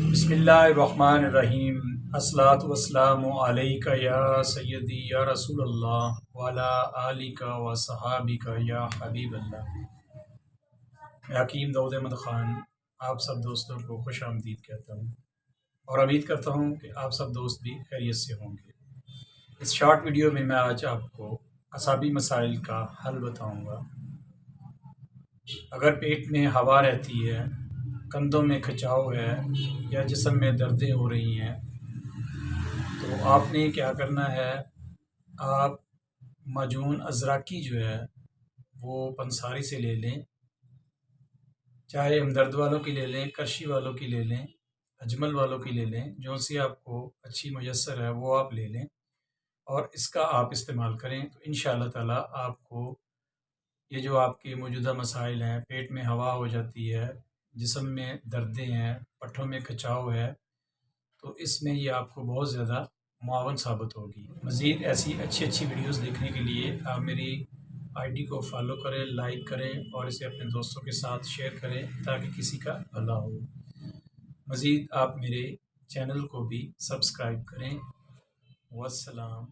बिस्मिल्लाहिर्रहमानिर्रहीम। अस्सलातु वस्सलामु अलैका या सय्यदी या रसूलल्लाह वाला आलिका व सहाबिका या हबीबल्लाह। मैं हकीम दाऊद अहमद ख़ान आप सब दोस्तों को खुश आमदीद कहता हूँ और उम्मीद करता हूँ कि आप सब दोस्त भी खैरियत से होंगे। इस शॉर्ट वीडियो में मैं आज आपको असाबी मसाइल का हल बताऊँगा। अगर पेट में हवा रहती है, कंधों में खिंचाव है या जिस्म में दर्दें हो रही हैं, तो आपने क्या करना है, आप माजून अज़राकी जो है वो पंसारी से ले लें, चाहे हमदर्द वालों की ले लें, करशी वालों की ले लें, अजमल वालों की ले लें, जो सी आपको अच्छी मुयस्सर है वो आप ले लें और इसका आप इस्तेमाल करें। तो इंशाअल्लाह ताला आपको ये जो आपके मौजूदा मसाइल हैं, पेट में हवा हो जाती है, जिस्म में दर्दें हैं, पट्ठों में खिंचाव है, तो इसमें ये आपको बहुत ज़्यादा मुआवन साबित होगी। मज़ीद ऐसी अच्छी वीडियोस देखने के लिए आप मेरी आईडी को फॉलो करें, लाइक करें और इसे अपने दोस्तों के साथ शेयर करें ताकि किसी का भला हो। मज़ीद आप मेरे चैनल को भी सब्सक्राइब करें। वस्सलाम।